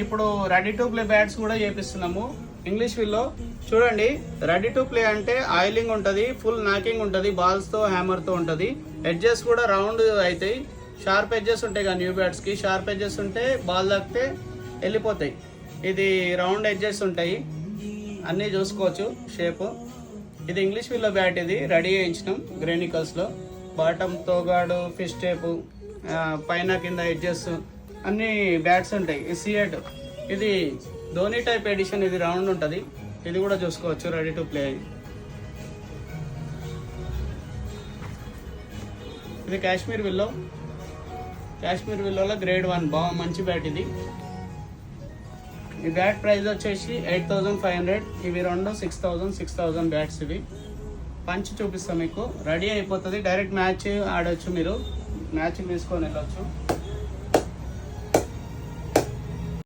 ఇప్పుడు ready to play bats కూడా చేపిస్తున్నాము English willow. చూడండి, రెడీ టు ప్లే అంటే ఆయిలింగ్ ఉంటుంది, ఫుల్ నాకింగ్ ఉంటుంది, బాల్స్తో హ్యామర్తో ఉంటుంది. ఎడ్జెస్ కూడా రౌండ్ అవుతాయి, షార్ప్ ఎడ్జెస్ ఉంటాయి కదా న్యూ బ్యాట్స్కి. షార్ప్ ఎడ్జెస్ ఉంటే బాల్ తాకితే వెళ్ళిపోతాయి. ఇది రౌండ్ ఎడ్జెస్ ఉంటాయి, అన్నీ చూసుకోవచ్చు షేప్. ఇది ఇంగ్లీష్ విల్లో బ్యాట్, ఇది రెడీ చేయించినాం గ్రేనికల్స్లో. బాటమ్ తోగాడు, ఫిష్ టేపు, పైన కింద ఎడ్జెస్ అన్ని బ్యాట్స్ ఉంటాయి. ఈ సిఎట్ ఇది ధోని టైప్ ఎడిషన్, ఇది రౌండ్ ఉంటుంది. ఇది కూడా చూసుకోవచ్చు రెడీ టు ప్లే. ఇది కాశ్మీర్ విల్లో. కాశ్మీర్ విల్లోలో గ్రేడ్ 1 బాగా మంచి బ్యాట్ ఇది. ఈ బ్యాట్ ప్రైస్ వచ్చేసి 8500. ఇవి రెండు 6000 బ్యాట్స్. ఇవి పంచ్ చూపిస్తాం మీకు, రెడీ అయిపోతుంది. డైరెక్ట్ మ్యాచ్ ఆడొచ్చు, మీరు మ్యాచ్ తీసుకొని వెళ్ళొచ్చు.